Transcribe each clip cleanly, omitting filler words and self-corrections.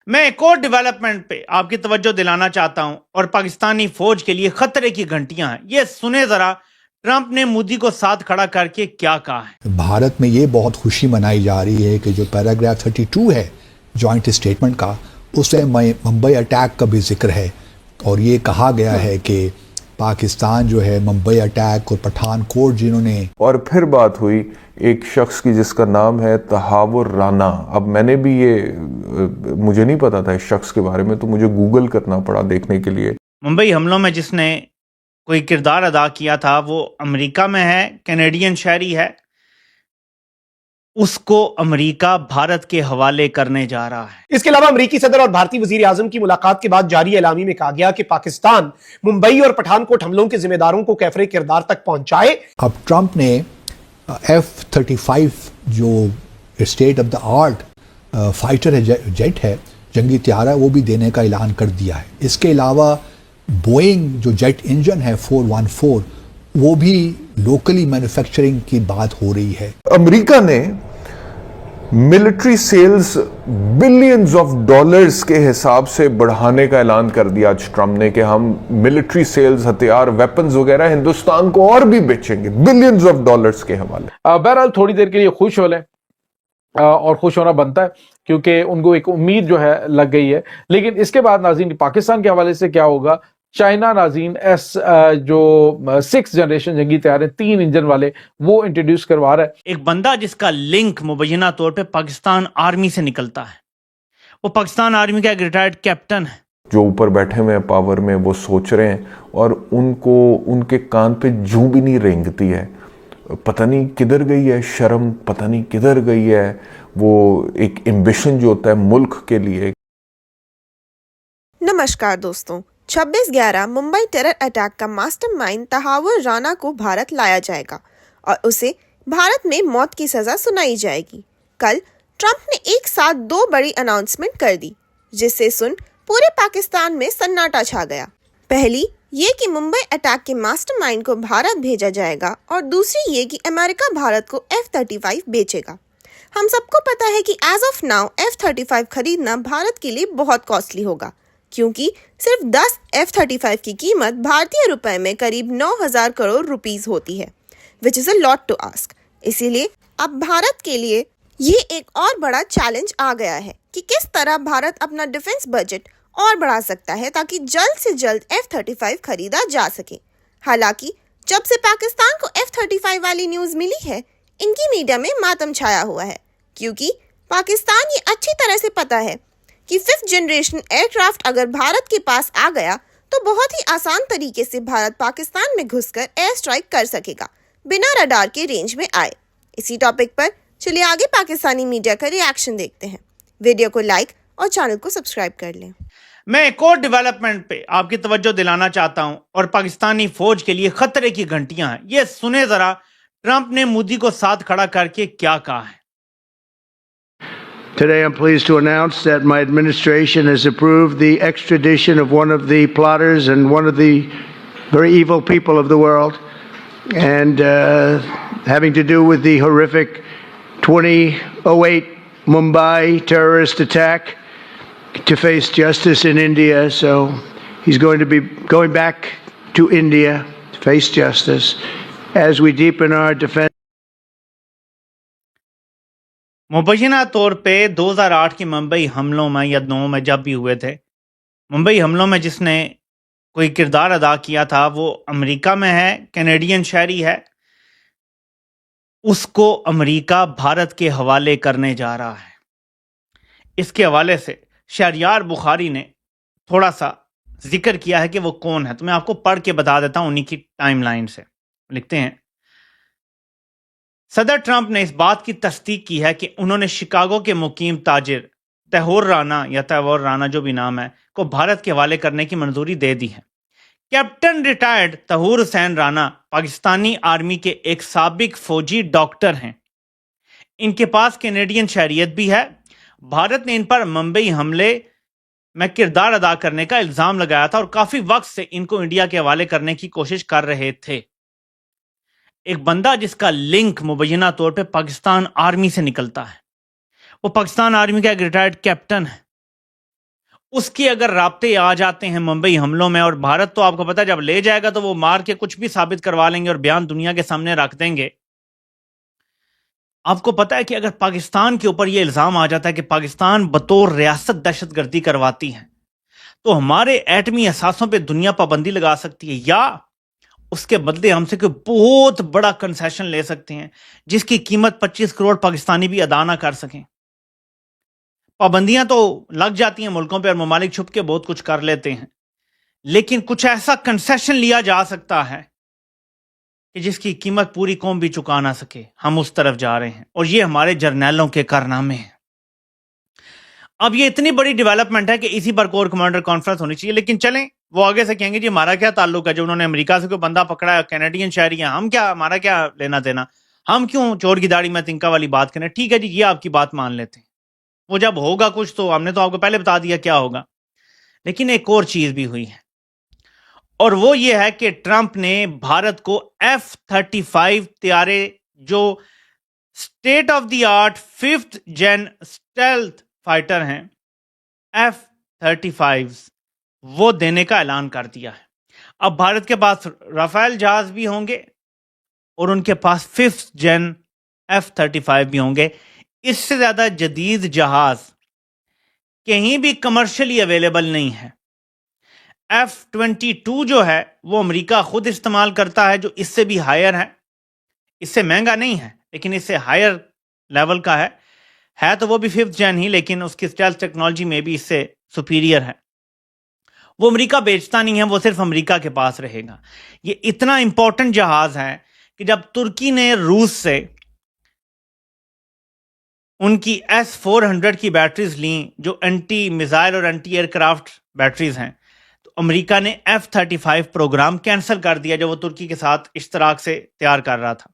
मैं एक और डेवलपमेंट पे आपकी तवज्जो दिलाना चाहता हूं और पाकिस्तानी फौज के लिए खतरे की घंटियां हैं। ये सुने जरा, ट्रंप ने मोदी को साथ खड़ा करके क्या कहा है। भारत में ये बहुत खुशी मनाई जा रही है कि जो पैराग्राफ 32 है जॉइंट स्टेटमेंट का, उसमें मुंबई अटैक का भी जिक्र है और ये कहा गया है कि पाकिस्तान जो है मुंबई अटैक और पठानकोट जिन्होंने, और फिर बात हुई एक शख्स की जिसका नाम है तहावुर राना। अब मैंने भी मुझे नहीं पता था इस शख्स के बारे में, तो मुझे गूगल करना पड़ा देखने के लिए। मुंबई हमलों में जिसने कोई किरदार अदा किया था वो अमेरिका में है, कैनेडियन शहरी है। उसको अमेरिका भारत के हवाले करने जा रहा है। इसके अलावा अमेरिकी सदर और भारतीय वजीर आजम की मुलाकात के बाद जारी एलामी में कहा गया कि पाकिस्तान मुंबई और पठानकोट हमलों के जिम्मेदारों को कैफरे किरदार तक पहुंचाए। अब ट्रंप ने F-35 जो state of the art fighter है, जेट है, जंगी त्यारा, वो भी देने का ऐलान कर दिया है। इसके अलावा बोइंग जो जेट इंजन है 414, वो भी लोकली मैन्युफैक्चरिंग की बात हो रही है। अमेरिका ने military sales billions of dollars के हिसाब से बढ़ाने का ऐलान कर दिया आज ट्रंप ने कि हम मिलिट्री सेल्स, हथियार, वेपन्स वगैरह हिंदुस्तान को और भी बेचेंगे बिलियंस ऑफ डॉलर्स के हवाले। बहरहाल थोड़ी देर के लिए खुश हो लें और खुश होना बनता है क्योंकि उनको एक उम्मीद जो है लग गई है। लेकिन इसके बाद नाज़रीन पाकिस्तान के हवाले से क्या होगा। चाइना नाज़रीन जो 6th जनरेशन जंगी तैयार 3 इंजन वाले वो इंट्रोड्यूस करवा रहा है। एक बंदा जिसका लिंक मुबैना तौर पे पाकिस्तान आर्मी से निकलता है, वो पाकिस्तान आर्मी का एक रिटायर्ड कैप्टन है। जो ऊपर बैठे हुए हैं पावर में, वो सोच रहे हैं और उनको उनके कान पे जूं भी नहीं रेंगती है। पता नहीं किधर गई है शर्म, पता नहीं किधर गई है वो एक एम्बिशन जो होता है मुल्क के लिए। नमस्कार दोस्तों, 26/11 मुंबई टेरर अटैक का मास्टरमाइंड तहावुर राना को भारत लाया जाएगा और उसे भारत में मौत की सजा सुनाई जाएगी। कल ट्रंप ने एक साथ 2 बड़ी अनाउंसमेंट कर दी, जिससे सुन पूरे पाकिस्तान में सन्नाटा छा गया। पहली ये कि मुंबई अटैक के मास्टरमाइंड को भारत भेजा जाएगा और दूसरी ये कि अमेरिका भारत को F-35 बेचेगा। हम सबको पता है कि एज ऑफ नाउ F-35 खरीदना भारत के लिए बहुत कॉस्टली होगा, क्योंकि सिर्फ 10 F-35 की कीमत भारतीय रुपए में करीब 9,000 करोड़ रुपीस होती है, which is a lot to ask. इसीलिए अब भारत के लिए ये एक और बड़ा चैलेंज आ गया है कि किस तरह भारत अपना डिफेंस बजट और बढ़ा सकता है ताकि जल्द से जल्द F-35 खरीदा जा सके। हालांकि जब से पाकिस्तान को F-35 वाली न्यूज मिली है, इनकी मीडिया में मातम छाया हुआ है, क्योंकि पाकिस्तान ये अच्छी तरह से पता है कि 5th जनरेशन एयरक्राफ्ट अगर भारत के पास आ गया तो बहुत ही आसान तरीके से भारत पाकिस्तान में घुसकर एयर स्ट्राइक कर सकेगा बिना रडार के रेंज में आए। इसी टॉपिक पर चलिए आगे पाकिस्तानी मीडिया का रिएक्शन देखते हैं। वीडियो को लाइक और चैनल को सब्सक्राइब कर लें। मैं एक और डेवलपमेंट पे आपकी तवज्जो दिलाना चाहता हूं और पाकिस्तानी फौज के लिए खतरे की घंटियां हैं। ये सुने जरा, ट्रंप ने मोदी को साथ खड़ा करके क्या कहा है। Today, I'm pleased to announce that my administration has approved the extradition of one of the plotters and one of the very evil people of the world, and having to do with the horrific 2008 Mumbai terrorist attack, to face justice in India. So he's going to be going back to India to face justice as we deepen our defense. मुबैना तौर पे 2008 के मुंबई हमलों में या 9 में जब भी हुए थे, मुंबई हमलों में जिसने कोई किरदार अदा किया था वो अमेरिका में है, कैनेडियन शहरी है। उसको अमेरिका भारत के हवाले करने जा रहा है। इसके हवाले से शहरयार बुखारी ने थोड़ा सा जिक्र किया है कि वो कौन है, तो मैं आपको पढ़ के बता देता हूं उन्हीं की टाइमलाइन से। लिखते हैं, सदर ट्रंप ने इस बात की तस्दीक की है कि उन्होंने शिकागो के मुकीम ताजिर तहूर राना या तहूर राना जो भी नाम है को भारत के हवाले करने की मंजूरी दे दी है। Captain retired Tahawwur Hussain Rana Pakistani army के एक साबिक फौजी डॉक्टर हैं। इनके पास कैनेडियन शहरियत भी है। भारत ने इन पर मुंबई हमले में किरदार अदा करने का इल्जाम लगाया था और काफी वक्त से इनको इंडिया के हवाले करने की कोशिश कर रहे थे। एक बंदा जिसका लिंक मुबैना तौर पे पाकिस्तान आर्मी से निकलता है, वो पाकिस्तान आर्मी का एक रिटायर्ड कैप्टन है। उसकी अगर राब्ते आ जाते हैं मुंबई हमलों में, और भारत तो आपको पता है जब ले जाएगा तो वो मार के कुछ भी साबित करवा लेंगे और बयान दुनिया के सामने रख देंगे। आपको पता है कि अगर पाकिस्तान के ऊपर यह इल्जाम आ जाता है कि पाकिस्तान बतौर रियासत दहशतगर्दी करवाती है, तो हमारे एटमी असासों पे दुनिया पाबंदी लगा सकती है, या उसके बदले हमसे कोई बहुत बड़ा कंसेशन ले सकते हैं जिसकी कीमत 25 करोड़ पाकिस्तानी भी अदा ना कर सकें। पाबंदियां तो लग जाती हैं मुल्कों पे और ममालिक छुप के बहुत कुछ कर लेते हैं, लेकिन कुछ ऐसा कंसेशन लिया जा सकता है कि जिसकी कीमत पूरी कौम भी चुका ना सके। हम उस तरफ जा रहे हैं और ये हमारे जर्नैलों के कारनामे हैं। अब ये इतनी बड़ी डेवलपमेंट है कि इसी पर कोर कमांडर कॉन्फ्रेंस होनी चाहिए। लेकिन चलें, वो आगे से कहेंगे जी हमारा क्या ताल्लुक है, जो उन्होंने अमेरिका से कोई बंदा पकड़ा है, कैनेडियन शहरी है, हम क्या, हमारा क्या लेना देना, हम क्यों चोर की दाढ़ी में तिनका वाली बात करें। ठीक है जी, ये आपकी बात मान लेते हैं, वो जब होगा कुछ तो हमने तो आपको पहले बता दिया क्या होगा। लेकिन एक और चीज भी हुई है, और वो ये है कि ट्रंप ने भारत को F-35 तैयारे, जो state of the art 5th gen stealth fighter हैं, F-35, वो देने का ऐलान कर दिया है। अब भारत के पास राफेल जहाज भी होंगे और उनके पास 5th जेन F-35 भी होंगे। इससे ज्यादा जदीद जहाज कहीं भी कमर्शियली अवेलेबल नहीं है। F-22 जो है वो अमेरिका खुद इस्तेमाल करता है, जो इससे भी हायर है, इससे महंगा नहीं है लेकिन इससे हायर लेवल का है तो वो भी 5th जेन ही, लेकिन उसकी स्टेल्थ टेक्नोलॉजी में भी इससे सुपीरियर है। वो अमेरिका बेचता नहीं है, वो सिर्फ अमेरिका के पास रहेगा। ये इतना इंपॉर्टेंट जहाज है कि जब तुर्की ने रूस से उनकी S-400 की बैटरीज ली, जो एंटी मिसाइल और एंटी एयरक्राफ्ट बैटरीज हैं, तो अमेरिका ने F-35 प्रोग्राम कैंसिल कर दिया जो वो तुर्की के साथ इश्तराक से तैयार कर रहा था।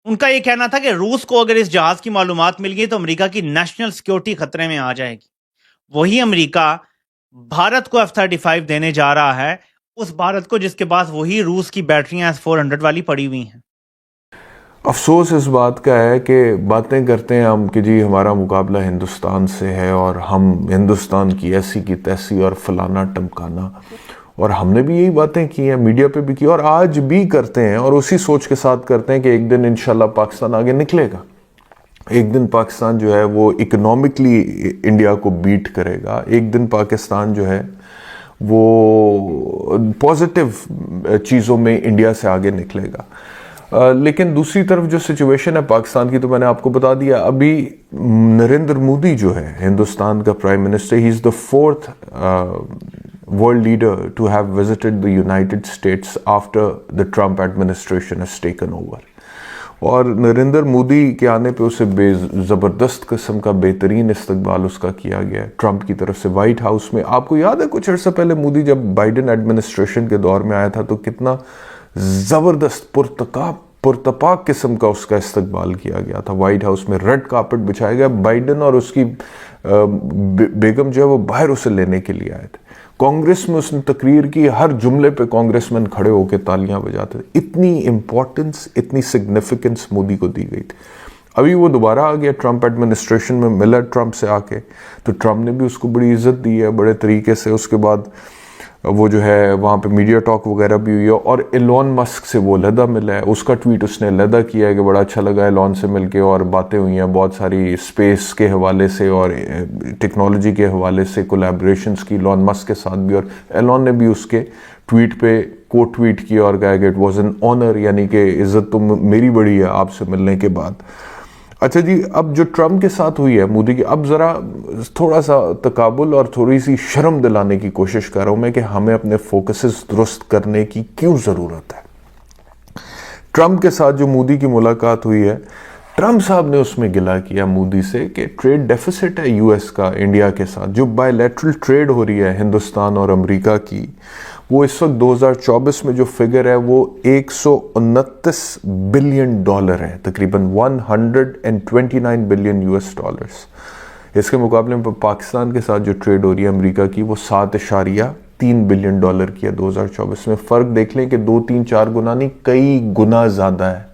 उनका ये कहना था कि रूस को अगर इस जहाज की मालूमात मिल गई तो अमेरिका की नेशनल सिक्योरिटी खतरे में आ जाएगी। वही अमेरिका भारत को F-35 देने जा रहा है, उस भारत को जिसके पास वही रूस की बैटरियां S-400 वाली पड़ी हुई हैं। अफसोस इस बात का है कि बातें करते हैं हम कि जी हमारा मुकाबला हिंदुस्तान से है और हम हिंदुस्तान की ऐसी की तैसी और फलाना टमकाना, और हमने भी यही बातें की हैं, मीडिया पे भी की और आज भी करते हैं, और उसी सोच के साथ करते हैं कि एक दिन इंशाल्लाह पाकिस्तान आगे निकलेगा। एक दिन पाकिस्तान जो है वो इकोनॉमिकली इंडिया को बीट करेगा। एक दिन पाकिस्तान जो है वो पॉजिटिव चीज़ों में इंडिया से आगे निकलेगा। लेकिन दूसरी तरफ जो सिचुएशन है पाकिस्तान की, तो मैंने आपको बता दिया। अभी नरेंद्र मोदी जो है हिंदुस्तान का prime minister, he is the 4th world leader to have visited the United States after the Trump administration has taken over. और नरेंद्र मोदी के आने पे उसे ज़बरदस्त किस्म का बेहतरीन इस्तकबाल उसका किया गया ट्रंप की तरफ से व्हाइट हाउस में। आपको याद है कुछ अर्सा पहले मोदी जब बाइडेन एडमिनिस्ट्रेशन के दौर में आया था तो कितना ज़बरदस्त पुरतपाक किस्म का उसका इस्तकबाल किया गया था। व्हाइट हाउस में रेड कार्पेट बिछाया गया, बाइडेन और उसकी बेगम जो है वो बाहर उसे लेने के लिए आए थे। कांग्रेस में उसने तकरीर की, हर जुमले पे कांग्रेसमैन खड़े होकर तालियां बजाते थे। इतनी इंपॉर्टेंस, इतनी सिग्निफिकेंस मोदी को दी गई थी। अभी वो दोबारा आ गया ट्रंप एडमिनिस्ट्रेशन में, मिला ट्रंप से आके, तो ट्रंप ने भी उसको बड़ी इज्जत दी है बड़े तरीके से। उसके बाद वो जो है वहाँ पे मीडिया टॉक वगैरह भी हुई है और एलोन मस्क से वो लदा मिला है, उसका ट्वीट उसने लदा किया है कि बड़ा अच्छा लगा एलोन से मिलके, और बातें हुई हैं बहुत सारी स्पेस के हवाले से और टेक्नोलॉजी के हवाले से कोलैबोरेशंस की एलोन मस्क के साथ भी। और एलोन ने भी उसके ट्वीट पे को ट्वीट किया और कहा कि इट वॉज एन ऑनर, यानी कि इज्जत तो मेरी बड़ी है आपसे मिलने के बाद। अच्छा जी, अब जो ट्रंप के साथ हुई है मोदी की, अब ज़रा थोड़ा सा तकाबुल और थोड़ी सी शर्म दिलाने की कोशिश कर रहा हूँ मैं कि हमें अपने फोकसेस दुरुस्त करने की क्यों ज़रूरत है। ट्रंप के साथ जो मोदी की मुलाकात हुई है, ट्रंप साहब ने उसमें गिला किया मोदी से कि ट्रेड डेफिसिट है यूएस का इंडिया के साथ, जो बायलैटरल ट्रेड हो रही है हिंदुस्तान और अमेरिका की, वो इस वक्त 2024 में जो फिगर है वो 129 बिलियन डॉलर है, तकरीबन 129 बिलियन यूएस डॉलर्स। इसके मुकाबले में पाकिस्तान के साथ जो ट्रेड हो रही है अमेरिका की वो 7.3 बिलियन डॉलर की है 2024 में। फ़र्क देख लें कि 2, 3, 4 गुना नहीं, कई गुना ज़्यादा है।